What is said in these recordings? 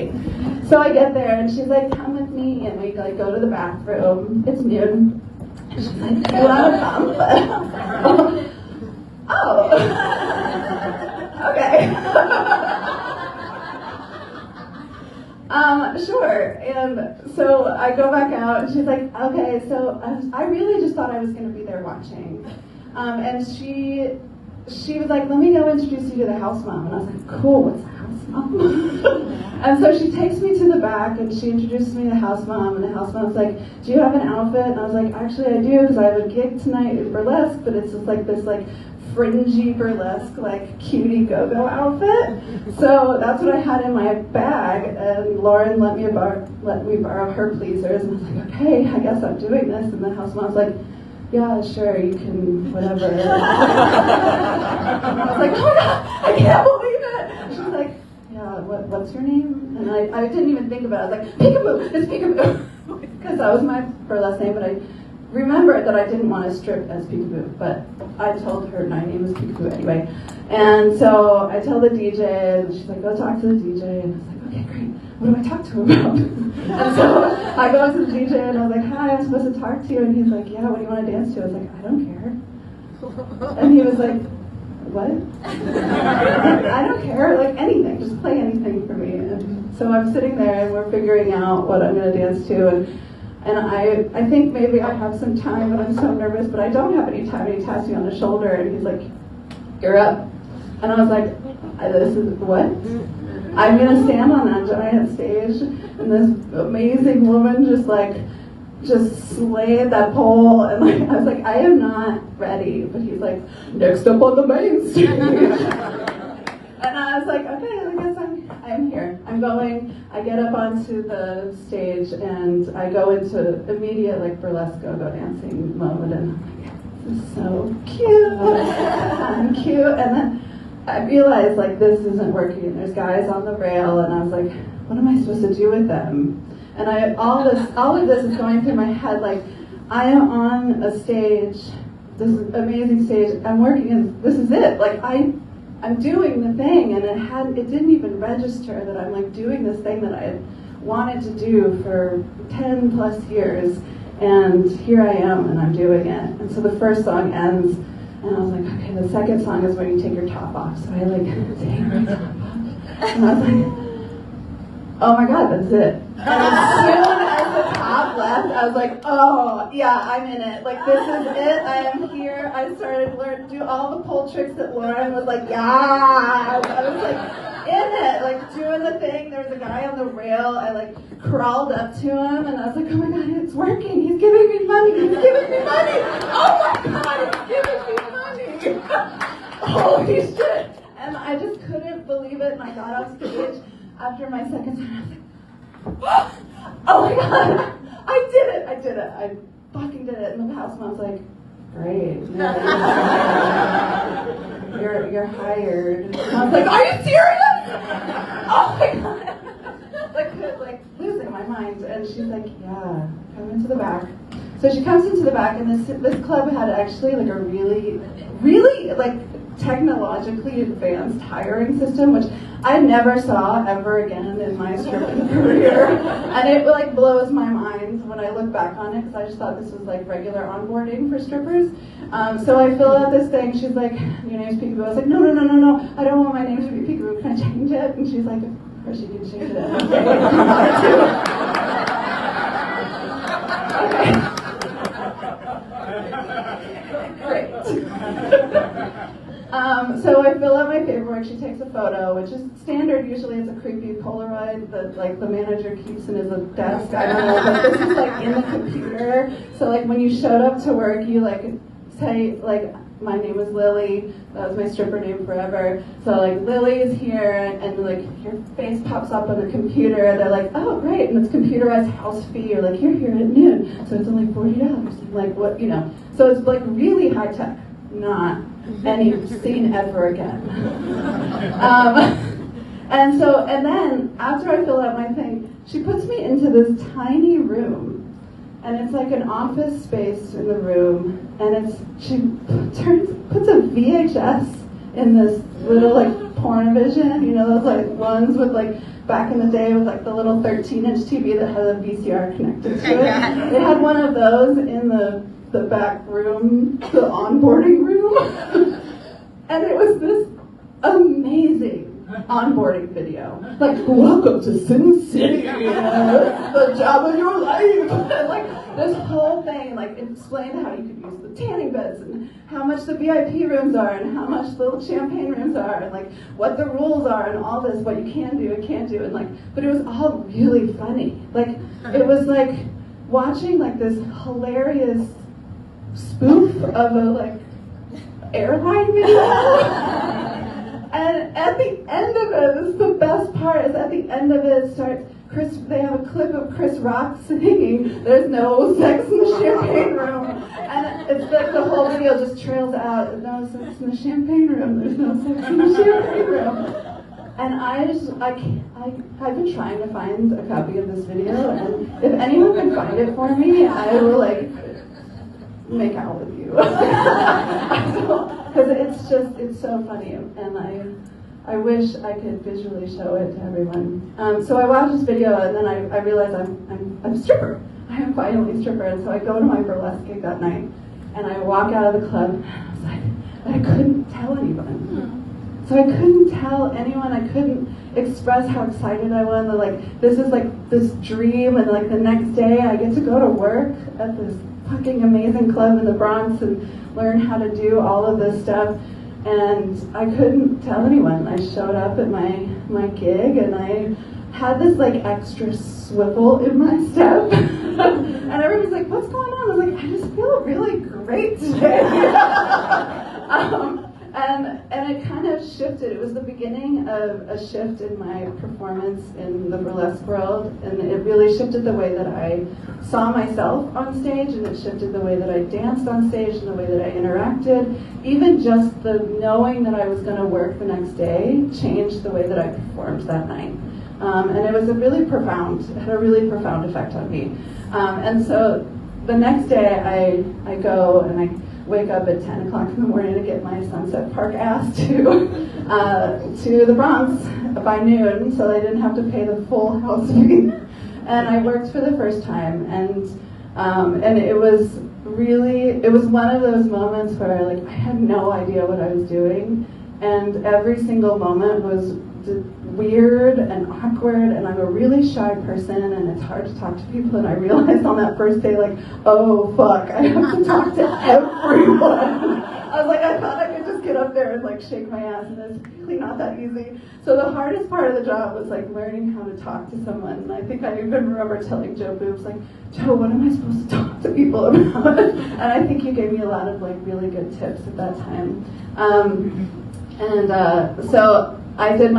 great. So I get there, and she's like, come with me, and we like go to the bathroom. It's noon. And she's like, do you want a bump? Oh. Okay. Sure. And so I go back out, and she's like, okay, so I really just thought I was going to be there watching. And she was like, let me go introduce you to the house mom. And I was like, cool, what's a house mom? And so she takes me to the back, and she introduces me to the house mom, and the house mom's like, do you have an outfit? And I was like, actually I do, because I have a gig tonight in burlesque, but it's just like this like fringy burlesque, like cutie go-go outfit. So that's what I had in my bag, and Lauren let me borrow her pleasers, and I was like, okay, I guess I'm doing this. And the house mom's like, yeah, sure, you can, whatever. And I was like, oh my God, I can't believe it. She was like, yeah, what's your name? And I didn't even think about it. I was like, Peekaboo, it's Peekaboo. Because that was my burlesque name, but I remembered that I didn't want to strip as Peekaboo, but I told her my name is Peekaboo anyway. And so I tell the DJ, and she's like, go talk to the DJ. And I was like, okay, great. What do I talk to him about? And so I go to the DJ, and I was like, hi, I'm supposed to talk to you. And he's like, yeah, what do you want to dance to? I was like, I don't care. And he was like, what? I don't care, like anything, just play anything for me. And so I'm sitting there, and we're figuring out what I'm going to dance to. And I think maybe I have some time, but I'm so nervous, but I don't have any time. And he taps me on the shoulder, and he's like, you're up. And I was like, this is what? I'm going to stand on that giant stage, and this amazing woman just slayed that pole, and like I was like, I am not ready. But he's like, next up on the main stage. And I was like, okay, I guess I'm here. I'm going. I get up onto the stage, and I go into immediate like burlesque go-go dancing mode, and I'm like, this is so cute. I'm cute. And then I realized like this isn't working. There's guys on the rail, and I was like, what am I supposed to do with them? And all of this is going through my head. Like, I am on a stage, this amazing stage. I'm working, and this is it. Like I'm doing the thing, and it didn't even register that I'm like doing this thing that I had wanted to do for 10 plus years. And here I am, and I'm doing it. And so the first song ends, and I was like, okay, the second song is when you take your top off. So I like take my top off, and I was like, oh my God, that's it. And as soon as the top left, I was like, oh, yeah, I'm in it. Like, this is it. I am here. I started to do all the pole tricks that Lauren was like, yeah. I was like in it, like doing the thing. There was a guy on the rail. I like crawled up to him, and I was like, oh my God, it's working. He's giving me money. He's giving me money. Oh my God, he's giving me money. Holy shit. And I just couldn't believe it. And I got off stage after my second time. I was like, oh my God, I did it. I fucking did it. And the house mom's like, great. You're hired. And I was like, are you serious? Oh my God. Like losing my mind. And she's like, yeah, come into the back. So she comes into the back, and this club had actually like a really, really like technologically advanced hiring system, which I never saw ever again in my stripping career. And it like blows my mind when I look back on it, because I just thought this was like regular onboarding for strippers. So I fill out this thing. She's like, your name's Peekaboo. I was like, no. I don't want my name to be Peekaboo. Can I change it? And she's like, of course you can change it. Okay. Great. So I fill out my paperwork. She takes a photo, which is standard. Usually it's a creepy Polaroid that like the manager keeps in his desk. I don't know, but this is like in the computer. So like when you showed up to work, you like say like, my name is Lily. That was my stripper name forever. So like Lily is here, and like your face pops up on the computer. They're like, oh great, and it's computerized house fee. You're like, you're here at noon, so it's only $40. I'm like, what, you know? So it's like really high tech, not any scene ever again. And then after I fill out my thing, she puts me into this tiny room. And it's like an office space in the room, and she puts a VHS in this little like Pornovision, you know, those like ones with like back in the day with like the little 13-inch TV that had a VCR connected to it. They had one of those in the back room, the onboarding room. And it was this amazing onboarding video. Like, welcome to Sin City, the job of your life. And like this whole thing, like explained how you could use the tanning beds and how much the VIP rooms are and how much the little champagne rooms are and like what the rules are and all this, what you can do and can't do, and like, but it was all really funny. Like, it was like watching like this hilarious spoof of a like airline video. And at the end of it, this is the best part, is at the end of it starts they have a clip of Chris Rock singing, "There's no sex in the champagne room." And it's like the whole video just trails out, "No sex in the champagne room, there's no sex in the champagne room." And I've been trying to find a copy of this video, and if anyone can find it for me, I will like make out with you. Because it's so funny, and I wish I could visually show it to everyone. So I watched this video, and then I realized I'm a stripper. I am finally a stripper, and so I go to my burlesque gig that night, and I walk out of the club, and I was like, but I couldn't tell anyone. So I couldn't tell anyone, I couldn't express how excited I was, and like, this is like this dream, and like the next day I get to go to work at this fucking amazing club in the Bronx and learn how to do all of this stuff. And I couldn't tell anyone. I showed up at my gig, and I had this like extra swivel in my step. And everybody's like, "What's going on?" I was like, "I just feel really great today." And it kind of shifted. It was the beginning of a shift in my performance in the burlesque world, and it really shifted the way that I saw myself on stage, and it shifted the way that I danced on stage and the way that I interacted. Even just the knowing that I was going to work the next day changed the way that I performed that night. And it was it had a really profound effect on me. And so the next day I go and I wake up at 10 o'clock in the morning to get my Sunset Park ass to the Bronx by noon, so I didn't have to pay the full house fee. And I worked for the first time, and it was one of those moments where like I had no idea what I was doing, and every single moment was weird and awkward, and I'm a really shy person, and it's hard to talk to people, and I realized on that first day, like, oh fuck, I have to talk to everyone. I was like, I thought I could just get up there and like shake my ass, and it's really not that easy. So the hardest part of the job was like learning how to talk to someone, and I think I even remember telling Joe Boobs, like, Joe, what am I supposed to talk to people about? And I think you gave me a lot of like really good tips at that time. So I did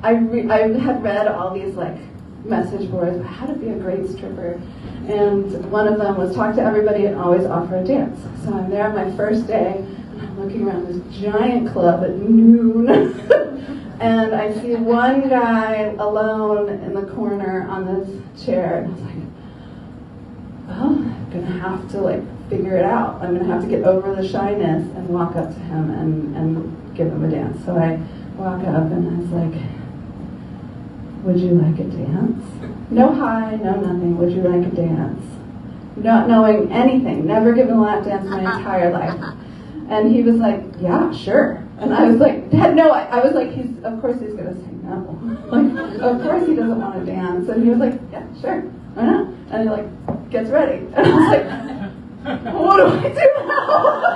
I had read all these like message boards about how to be a great stripper, and one of them was talk to everybody and always offer a dance. So I'm there on my first day, and I'm looking around this giant club at noon, and I see one guy alone in the corner on this chair, and I was like, well, I'm gonna have to like figure it out. I'm gonna have to get over the shyness and walk up to him and give him a dance. So I walk up and I was like, would you like a dance? No hi, no nothing. Would you like a dance? Not knowing anything, never given a lap dance my entire life. And he was like, yeah, sure. And I was like, I was like, of course he's gonna say no. Like, of course he doesn't want to dance. And he was like, yeah, sure, why not? And he like gets ready. And I was like, what do I do now?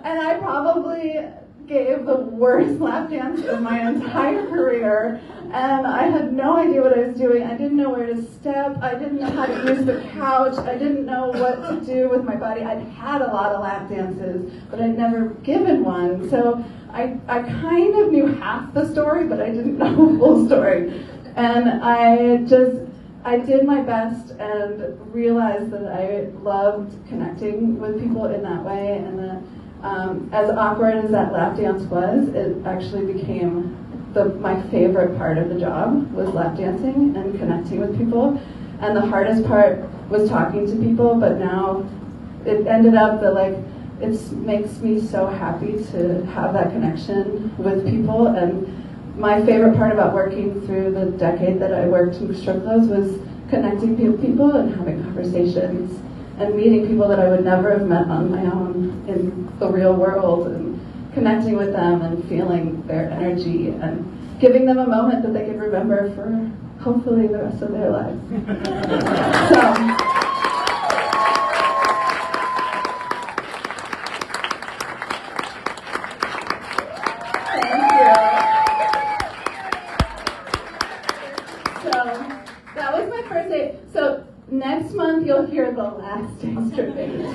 And I probably gave the worst lap dance of my entire career, and I had no idea what I was doing. I didn't know where to step. I didn't know how to use the couch. I didn't know what to do with my body. I'd had a lot of lap dances, but I'd never given one. So I kind of knew half the story, but I didn't know the full story. And I did my best and realized that I loved connecting with people in that way, and that as awkward as that lap dance was, it actually became my favorite part of the job was lap dancing and connecting with people. And the hardest part was talking to people, but now it ended up that like it makes me so happy to have that connection with people, and my favorite part about working through the decade that I worked in strip clubs was connecting with people and having conversations and meeting people that I would never have met on my own in the real world, and connecting with them and feeling their energy and giving them a moment that they could remember for hopefully the rest of their lives. So, that was my first date. So next month you'll hear the last day stripping.